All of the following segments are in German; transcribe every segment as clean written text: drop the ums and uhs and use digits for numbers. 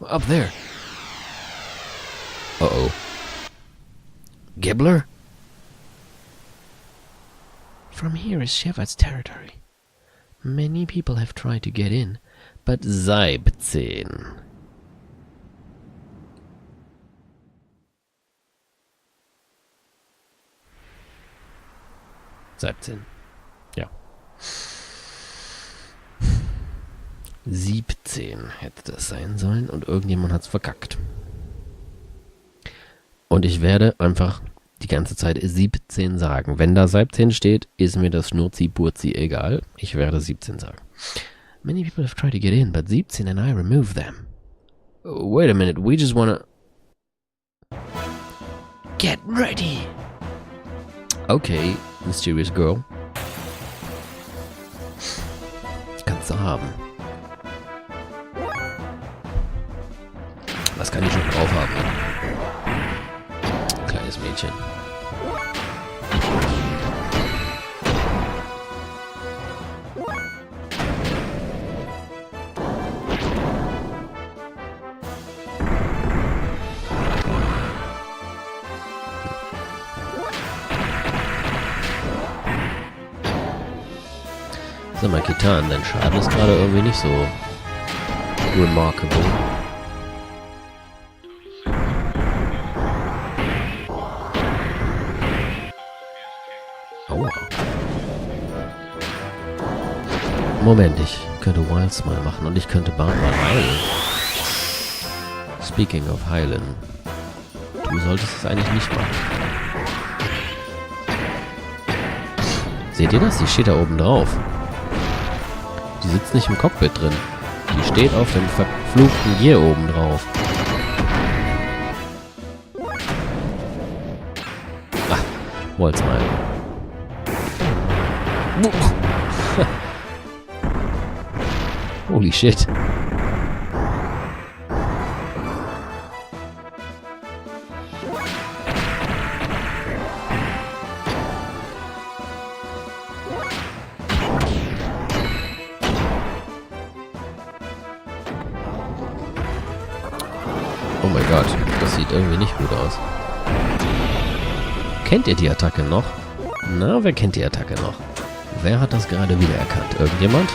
Up there. Uh-oh. Gibbler? From here is Shevat's territory. Many people have tried to get in, but 17. 17. Ja. 17 hätte das sein sollen und irgendjemand hat's verkackt. Und ich werde einfach die ganze Zeit 17 sagen. Wenn da 17 steht, ist mir das Schnurzi-Burzi egal. Ich werde 17 sagen. Many people have tried to get in, but 17 and I remove them. Wait a minute, we just wanna... Get ready! Okay, mysterious girl. Kannst du haben. Was kann ich schon drauf haben? Kleines Mädchen. Sag mal, Kitan, dein Schaden ist gerade irgendwie nicht so remarkable. Aua. Moment, ich könnte Wild Smile machen und ich könnte Bart mal heilen. Speaking of heilen. Du solltest es eigentlich nicht machen. Seht ihr das? Die steht da oben drauf. Die sitzt nicht im Cockpit drin. Die steht auf dem verfluchten Gear oben drauf. Ach, wollt's mal. Holy shit. Oh mein Gott, das sieht irgendwie nicht gut aus. Kennt ihr die Attacke noch? Na, wer kennt die Attacke noch? Wer hat das gerade wiedererkannt? Irgendjemand?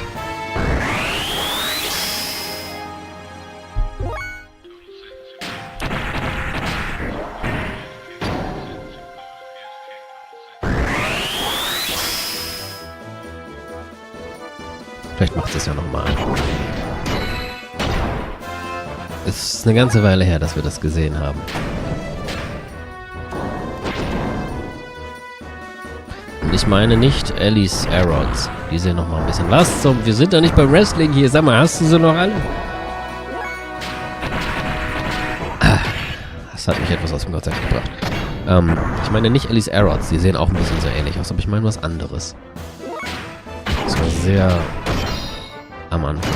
Vielleicht macht es ja nochmal. Es ist eine ganze Weile her, dass wir das gesehen haben. Und ich meine nicht Ellies aRdWs. Die sehen noch mal ein bisschen... Was zum... Wir sind doch nicht beim Wrestling hier. Sag mal, hast du sie noch alle? Das hat mich etwas aus dem Konzept gebracht. Ich meine nicht Ellies aRdWs. Die sehen auch ein bisschen so ähnlich aus. Aber ich meine was anderes. Das war sehr... am Anfang.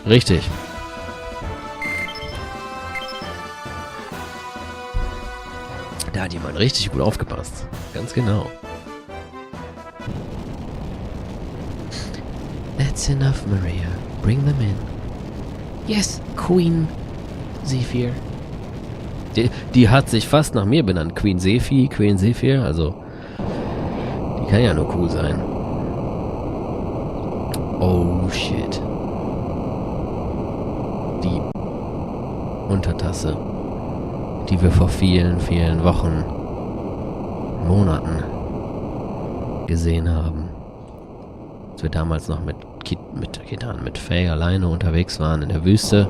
Richtig. Da hat jemand richtig gut aufgepasst. Ganz genau. That's enough, Maria. Bring them in. Yes, Queen Zephyr. Die hat sich fast nach mir benannt. Queen Zephyr, also... Die kann ja nur cool sein. Oh, shit. Die Untertasse, die wir vor vielen, vielen Wochen, Monaten gesehen haben. Als wir damals noch mit Faye alleine unterwegs waren in der Wüste.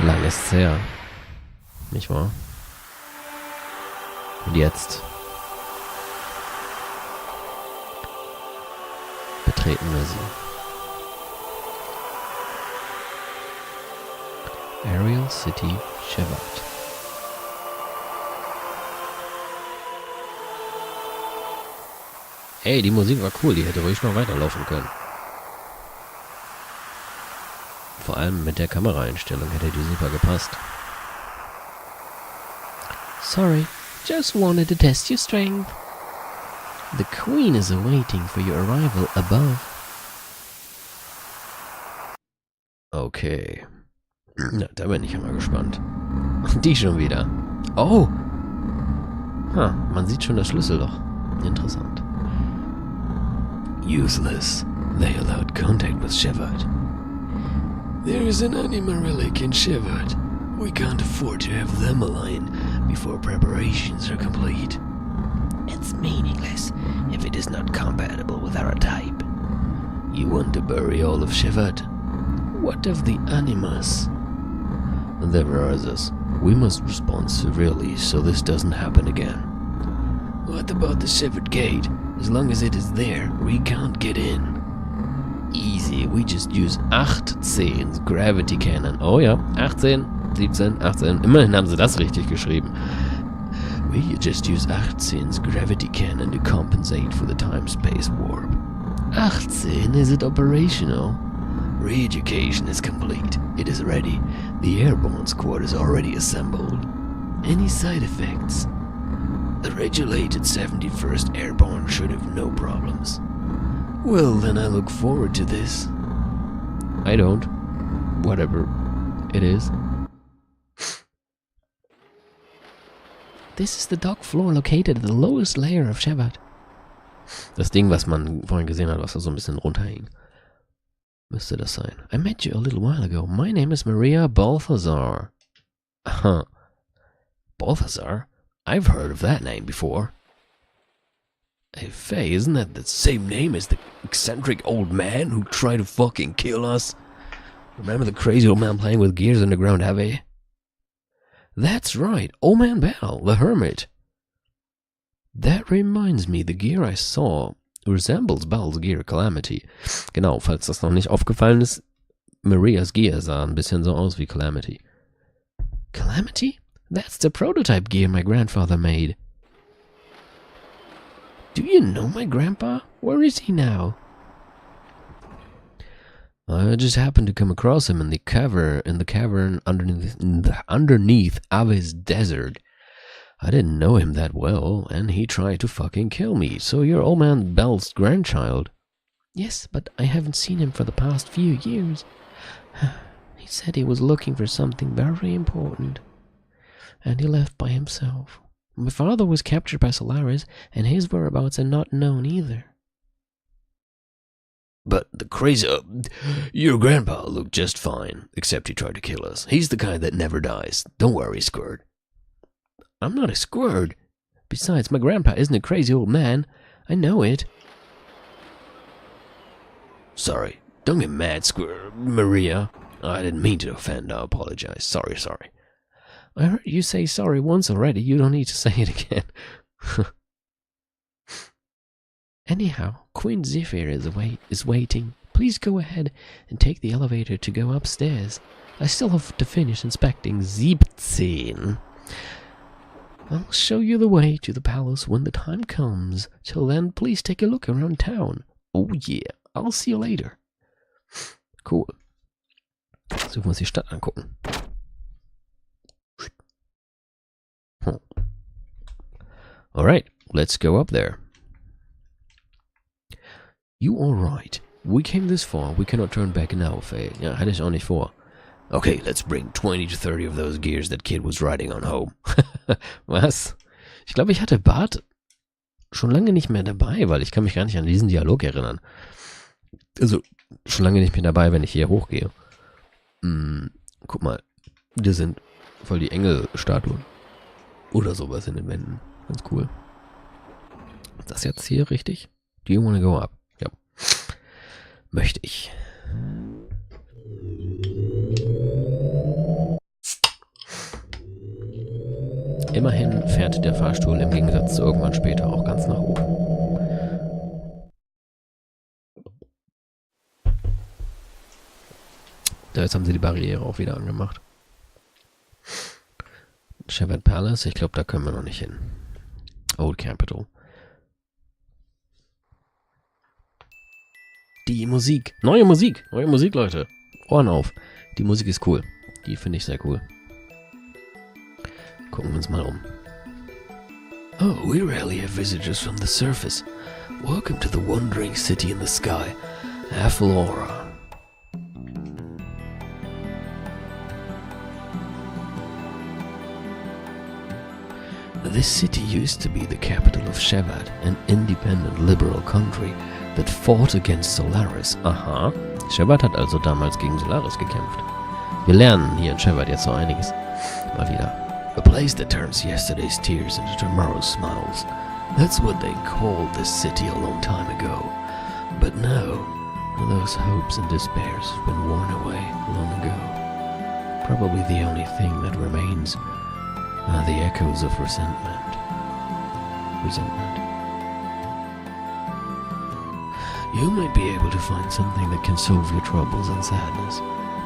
Lang ist's her. Nicht wahr? Und jetzt betreten wir sie. Ariel City, Shevat. Ey, die Musik war cool, die hätte ruhig noch weiterlaufen können. Vor allem mit der Kameraeinstellung hätte die super gepasst. Sorry, just wanted to test your strength. The Queen is awaiting for your arrival above. Okay. Na, da bin ich ja mal gespannt. Die schon wieder. Oh! Man sieht schon das Schlüsselloch. Interessant. Useless. They allowed contact with Shevat. There is an anima relic in Shevat. We can't afford to have them aligned before preparations are complete. It's meaningless if it is not compatible with our type. You want to bury all of Shevat? What of the animas? There are others. We must respond severely so this doesn't happen again. What about the Shevat gate? As long as it is there, we can't get in. Easy, we just use 18's Gravity Cannon. Oh ja, 18, 17, 18. Immerhin haben sie das richtig geschrieben. We just use 18's Gravity Cannon to compensate for the time-space warp. 18, is it operational? Re-education is complete. It is ready. The airborne squad is already assembled. Any side effects? The regulated 71st Airborne should have no problems. Well, then I look forward to this. I don't. Whatever it is. This is the dock floor located at the lowest layer of Shevat. Das Ding, was man vorhin gesehen hat, was da so ein bisschen runterhing. Müsste das sein. I met you a little while ago. My name is Maria Balthazar. Balthazar? I've heard of that name before. Hey, Faye, isn't that the same name as the eccentric old man who tried to fucking kill us? Remember the crazy old man playing with gears underground, aRdW? That's right, Old Man Bell, the hermit. That reminds me, the gear I saw resembles Bell's gear Calamity. Genau, falls das noch nicht aufgefallen ist, Marias gear sah ein bisschen so aus wie Calamity. Calamity? That's the prototype gear my grandfather made. Do you know my grandpa? Where is he now? I just happened to come across him in the cavern underneath aRdW's desert. I didn't know him that well, and he tried to fucking kill me, so you're Old Man Bell's grandchild. Yes, but I haven't seen him for the past few years. He said he was looking for something very important, and he left by himself. My father was captured by Solaris, and his whereabouts are not known either. But the crazy... your grandpa looked just fine, except he tried to kill us. He's the kind that never dies. Don't worry, Squirt. I'm not a squirt. Besides, my grandpa isn't a crazy old man. I know it. Sorry. Don't get mad, Squirt. Maria. I didn't mean to offend. I apologize. Sorry. I heard you say sorry once already. You don't need to say it again. Anyhow, Queen Zephyr is waiting. Please go ahead and take the elevator to go upstairs. I still have to finish inspecting 17. I'll show you the way to the palace when the time comes. Till then, please take a look around town. Oh yeah, I'll see you later. Cool. Suchen wir uns die Stadt angucken. Alright, let's go up there. You are right. We came this far, we cannot turn back now, Faye. Ja, hatte ich auch nicht vor. Okay, let's bring 20 to 30 of those gears that kid was riding on home. Was? Ich glaube, ich hatte Bart schon lange nicht mehr dabei, weil ich kann mich gar nicht an diesen Dialog erinnern. Also, schon lange nicht mehr dabei, wenn ich hier hochgehe. Guck mal, hier sind voll die Engelstatuen. Oder sowas in den Wänden. Ganz cool. Ist das jetzt hier richtig? Do you wanna go up? Ja. Möchte ich. Immerhin fährt der Fahrstuhl im Gegensatz zu irgendwann später auch ganz nach oben. Da jetzt haben sie die Barriere auch wieder angemacht. Shevat Palace, ich glaube, da können wir noch nicht hin. Old Capital. Die Musik. Neue Musik, Leute. Ohren auf. Die Musik ist cool. Die finde ich sehr cool. Gucken wir uns mal um. Oh, we rarely have visitors from the surface. Welcome to the wandering city in the sky, aRdW. This city used to be the capital of Shevat, an independent liberal country that fought against Solaris. Aha, Shevat hat also damals gegen Solaris gekämpft. Wir lernen hier in Shevat jetzt so einiges. Mal wieder. A place that turns yesterday's tears into tomorrow's smiles. That's what they called this city a long time ago. But now, those hopes and despairs have been worn away long ago. Probably the only thing that remains are the echoes of resentment. You might be able to find something that can solve your troubles and sadness,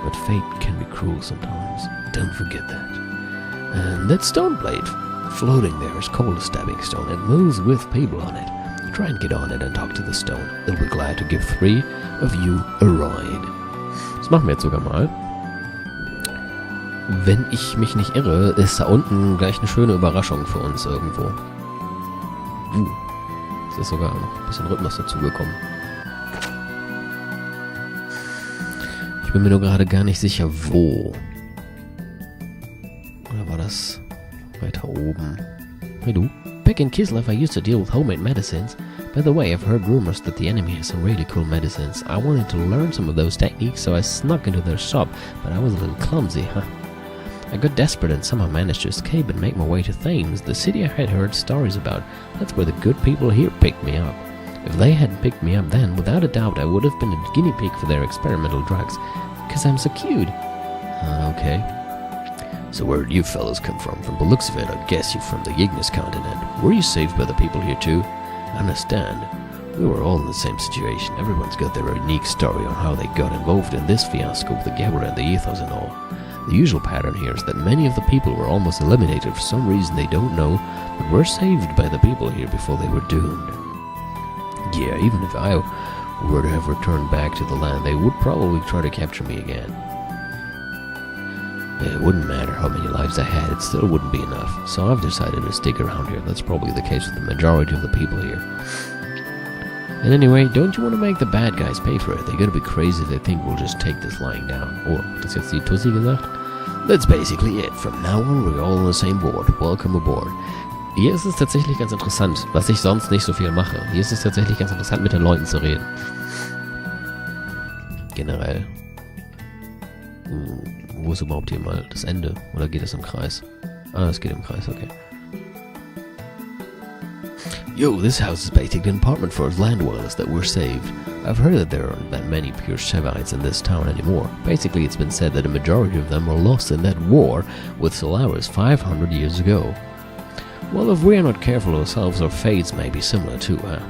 but fate can be cruel sometimes. Don't forget that. And that stone blade floating there is called a stabbing stone. It moves with people on it. Try and get on it and talk to the stone. It'll be glad to give 3 of you a ride. Das machen wir jetzt sogar mal. Wenn ich mich nicht irre, ist da unten gleich eine schöne Überraschung für uns irgendwo. Es ist sogar noch ein bisschen Rhythmus dazugekommen. Ich bin mir nur gerade gar nicht sicher, wo. Oder war das weiter oben? Hey du. Back in Kislev, I used to deal with homemade medicines. By the way, I've heard rumors that the enemy has some really cool medicines. I wanted to learn some of those techniques, so I snuck into their shop, but I was a little clumsy, huh? I got desperate and somehow managed to escape and make my way to Thames, the city I had heard stories about. That's where the good people here picked me up. If they hadn't picked me up then, without a doubt I would have been a guinea pig for their experimental drugs. 'Cause I'm so cute. Okay. So where did you fellows come from? From the looks of it, I'd guess you're from the Ignis continent. Were you saved by the people here too? I understand. We were all in the same situation. Everyone's got their unique story on how they got involved in this fiasco with the Gebra and the Ethos and all. The usual pattern here is that many of the people were almost eliminated for some reason they don't know, but were saved by the people here before they were doomed. Yeah, even if I were to have returned back to the land, they would probably try to capture me again. It wouldn't matter how many lives I had, it still wouldn't be enough. So I've decided to stick around here. That's probably the case with the majority of the people here. And anyway, don't you want to make the bad guys pay for it? They gotta be crazy if they think we'll just take this lying down. Oh, hat das jetzt die Tussi gesagt? That's basically it. From now on, we're all on the same board. Welcome aboard. Hier ist es tatsächlich ganz interessant, was ich sonst nicht so viel mache. Hier ist es tatsächlich ganz interessant, mit den Leuten zu reden. Generell. Wo ist überhaupt hier mal das Ende? Oder geht es im Kreis? Ah, es geht im Kreis, okay. Yo, this house is basically an apartment for us land dwellers that were saved. I've heard that there aren't that many pure Shevites in this town anymore. Basically, it's been said that a majority of them were lost in that war with Solaris 500 years ago. Well, if we're not careful ourselves, our fates may be similar too, huh?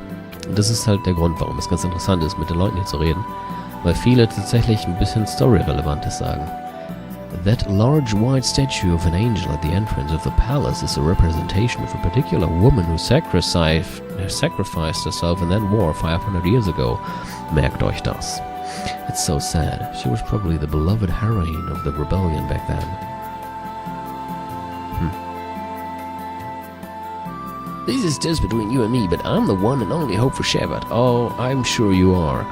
Das ist halt der Grund, warum es ganz interessant ist, mit den Leuten hier zu reden. Weil viele tatsächlich ein bisschen Story-Relevantes sagen. That large white statue of an angel at the entrance of the palace is a representation of a particular woman who sacrificed herself in that war 500 years ago. Merkt euch das. It's so sad. She was probably the beloved heroine of the rebellion back then. This is just between you and me, but I'm the one and only hope for Shevat. Oh, I'm sure you are.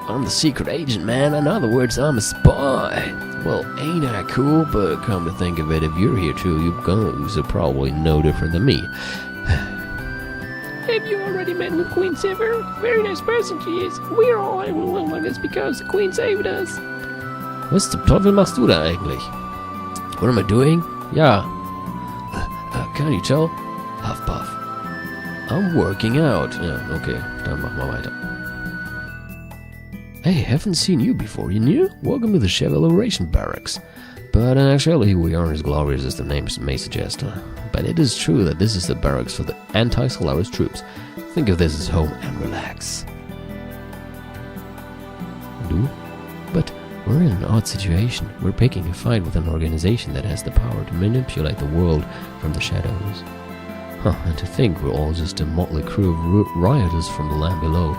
I'm the secret agent, man. In other words, I'm a spy. Well, ain't I cool? But come to think of it, if you're here too, you guys are probably no different than me. Have you already met with Queen Sivir? Very nice person she is. We're all able to live like this because the Queen saved us. Was zum Teufel machst du da eigentlich? What am I doing? Ja. Can you tell? Huff puff. I'm working out. Ja, okay, dann machen wir weiter. Hey, haven't seen you before, you new? Welcome to the Chevaleration Barracks. But actually, we aren't as glorious as the name may suggest. But it is true that this is the barracks for the anti-Solaris troops. Think of this as home and relax. But we're in an odd situation. We're picking a fight with an organization that has the power to manipulate the world from the shadows. And to think we're all just a motley crew of rioters from the land below.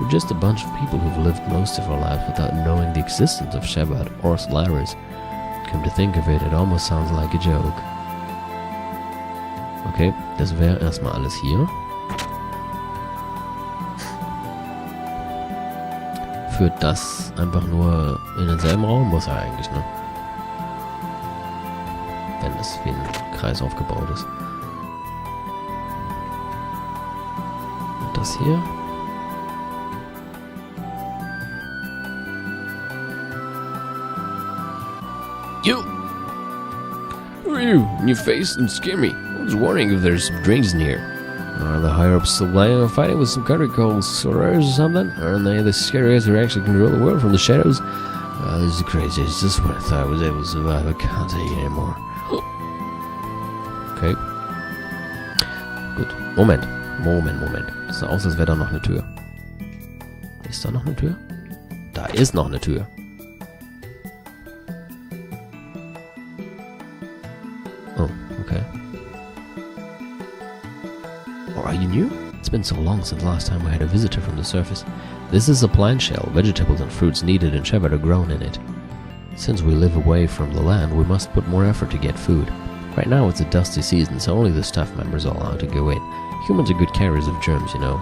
We're just a bunch of people who've lived most of our lives without knowing the existence of Shevat or Solaris. Come to think of it, it almost sounds like a joke. Okay, das wäre erstmal alles hier. Führt das einfach nur in denselben Raum? Muss er eigentlich, ne? Wenn es wie ein Kreis aufgebaut ist. Und das hier? You! Who are you? New face and scare me. I was wondering if there's some drinks in here. Are the higher-ups still playing or fighting with some country called sorors or something? Aren't they the scariest who actually control the world from the shadows? This is crazy. It's just when I thought I was able to survive. I can't take it anymore. Okay. Gut. Moment. Das sah aus, als wäre da noch eine Tür. Ist da noch eine Tür? Da ist noch eine Tür. Oh, okay. Or are you new? It's been so long since last time we had a visitor from the surface. This is a plant shell. Vegetables and fruits needed in Shevat are grown in it. Since we live away from the land, we must put more effort to get food. Right now it's a dusty season, so only the staff members are allowed to go in. Humans are good carriers of germs, you know.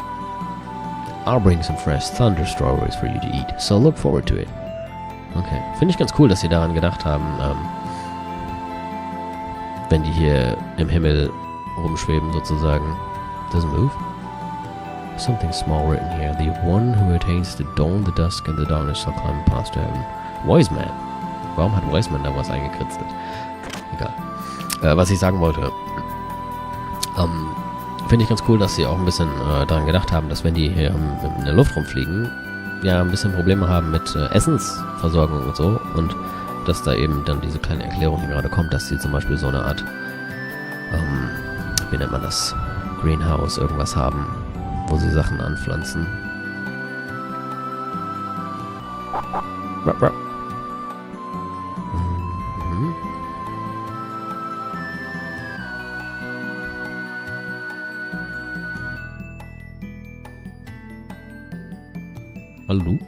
I'll bring some fresh thunder strawberries for you to eat, so look forward to it. Okay. Finde ich ganz cool, dass sie daran gedacht haben, wenn die hier im Himmel rumschweben sozusagen. Doesn't move. Something small written here. The one who attains the dawn, the dusk and the darkness shall climb past to heaven. Wise man. Warum hat Wise man da was eingekritzelt? Egal. Was ich sagen wollte. Finde ich ganz cool, dass sie auch ein bisschen daran gedacht haben, dass wenn die hier in der Luft rumfliegen, ja ein bisschen Probleme haben mit Essensversorgung und so. Und dass da eben dann diese kleine Erklärung hier gerade kommt, dass sie zum Beispiel so eine Art, wie nennt man das? Greenhouse, irgendwas haben, wo sie Sachen anpflanzen. Mhm. Hallo?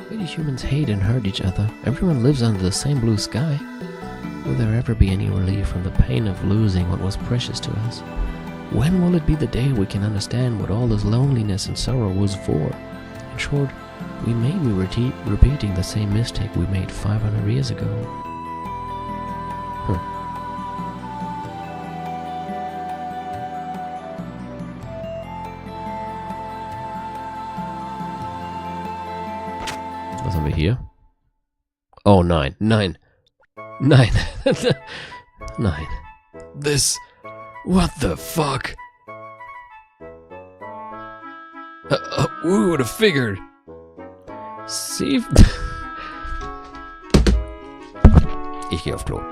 Why do humans hate and hurt each other? Everyone lives under the same blue sky. Will there ever be any relief from the pain of losing what was precious to us? When will it be the day we can understand what all this loneliness and sorrow was for? In short, we may be repeating the same mistake we made 500 years ago. Was haben wir hier? Oh nein, nein. Nein. Nein. This... What the fuck? We would have figured. See? Ich gehe auf Klo.